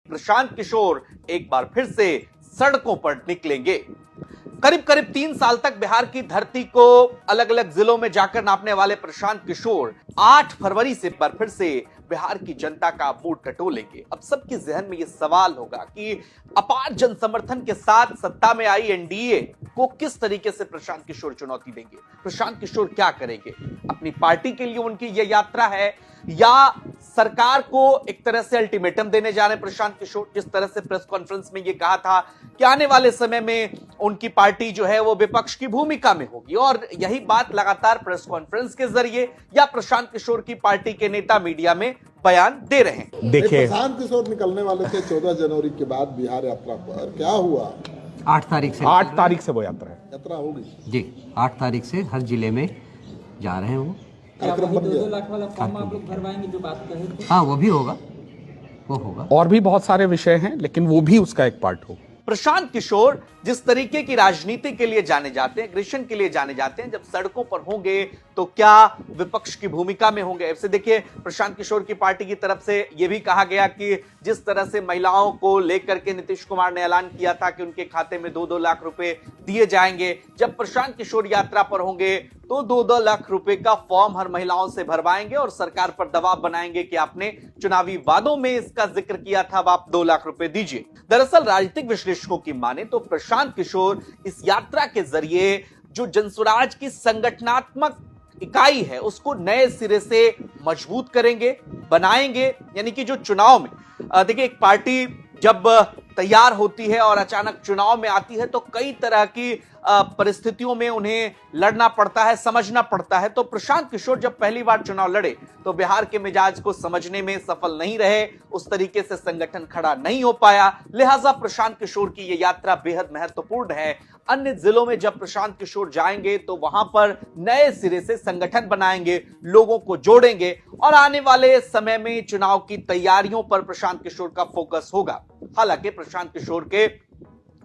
प्रशांत किशोर एक बार फिर से सड़कों पर निकलेंगे। करीब करीब 3 साल तक बिहार की धरती को अलग अलग जिलों में जाकर नापने वाले प्रशांत किशोर 8 फरवरी से एक बार फिर से बिहार की जनता का मूड टटोलेंगे। अब सबके जहन में यह सवाल होगा कि अपार जन समर्थन के साथ सत्ता में आई एनडीए को किस तरीके से प्रशांत किशोर चुनौती देंगे, प्रशांत किशोर क्या करेंगे। अपनी पार्टी के लिए उनकी यह यात्रा है या सरकार को एक तरह से अल्टीमेटम देने जा रहे हैं प्रशांत किशोर। जिस तरह से प्रेस कॉन्फ्रेंस में यह कहा था कि आने वाले समय में उनकी पार्टी जो है वो विपक्ष की भूमिका में होगी, और यही बात लगातार प्रेस कॉन्फ्रेंस के जरिए या प्रशांत किशोर की पार्टी के नेता मीडिया में बयान दे रहे हैं। देखिए, प्रशांत किशोर निकलने वाले थे 14 जनवरी के बाद बिहार यात्रा पर, क्या हुआ? 8 तारीख से वो यात्रा होगी जी। 8 तारीख से हर जिले में जा रहे हैं वो। 2 लाख वाला फॉर्म आप लोग भरवाएंगे जो बात कहे थे? हाँ, वो भी होगा, वो होगा। और भी बहुत सारे विषय हैं, लेकिन वो भी उसका एक पार्ट होगा। प्रशांत किशोर जिस तरीके की राजनीति के लिए जाने जाते हैं, एग्रेशन के लिए जाने जाते हैं, जब सड़कों पर होंगे तो क्या विपक्ष की भूमिका में होंगे। ऐसे देखिए, प्रशांत किशोर की पार्टी की तरफ से यह भी कहा गया कि जिस तरह से महिलाओं को लेकर के नीतीश कुमार ने ऐलान किया था कि उनके खाते में 2-2 लाख रुपए दिए जाएंगे, जब प्रशांत किशोर यात्रा पर होंगे तो 2-2 लाख रुपए का फॉर्म हर महिलाओं से भरवाएंगे और सरकार पर दबाव बनाएंगे कि आपने चुनावी वादों में इसका जिक्र किया था, अब आप 2 लाख रुपए दीजिए। दरअसल राजनीतिक विश्लेषकों की माने तो प्रशांत किशोर इस यात्रा के जरिए जो जनसुराज की संगठनात्मक इकाई है उसको नए सिरे से मजबूत करेंगे, बनाएंगे। यानी कि जो चुनाव में देखिए, एक पार्टी जब तैयार होती है और अचानक चुनाव में आती है तो कई तरह की परिस्थितियों में उन्हें लड़ना पड़ता है, समझना पड़ता है। तो प्रशांत किशोर जब पहली बार चुनाव लड़े तो बिहार के मिजाज को समझने में सफल नहीं रहे, उस तरीके से संगठन खड़ा नहीं हो पाया। लिहाजा प्रशांत किशोर की यह यात्रा बेहद महत्वपूर्ण है। अन्य जिलों में जब प्रशांत किशोर जाएंगे तो वहां पर नए सिरे से संगठन बनाएंगे, लोगों को जोड़ेंगे और आने वाले समय में चुनाव की तैयारियों पर प्रशांत किशोर का फोकस होगा। हालांकि प्रशांत किशोर के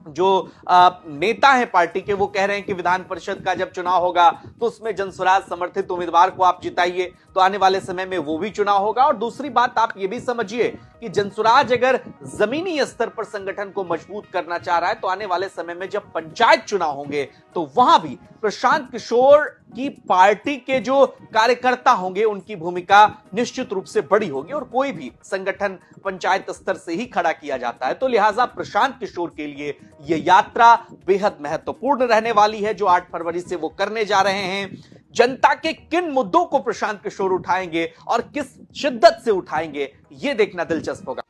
जो नेता हैं पार्टी के, वो कह रहे हैं कि विधान परिषद का जब चुनाव होगा तो उसमें जनसुराज समर्थित उम्मीदवार को आप जिताइए, तो आने वाले समय में वो भी चुनाव होगा। और दूसरी बात आप ये भी समझिए कि जनसुराज अगर जमीनी स्तर पर संगठन को मजबूत करना चाह रहा है तो आने वाले समय में जब पंचायत चुनाव होंगे तो वहां भी प्रशांत किशोर की पार्टी के जो कार्यकर्ता होंगे उनकी भूमिका निश्चित रूप से बड़ी होगी, और कोई भी संगठन पंचायत स्तर से ही खड़ा किया जाता है। तो लिहाजा प्रशांत किशोर के लिए यह यात्रा बेहद महत्वपूर्ण रहने वाली है जो 8 फरवरी से वो करने जा रहे हैं। जनता के किन मुद्दों को प्रशांत किशोर उठाएंगे और किस शिद्दत से उठाएंगे, यह देखना दिलचस्प होगा।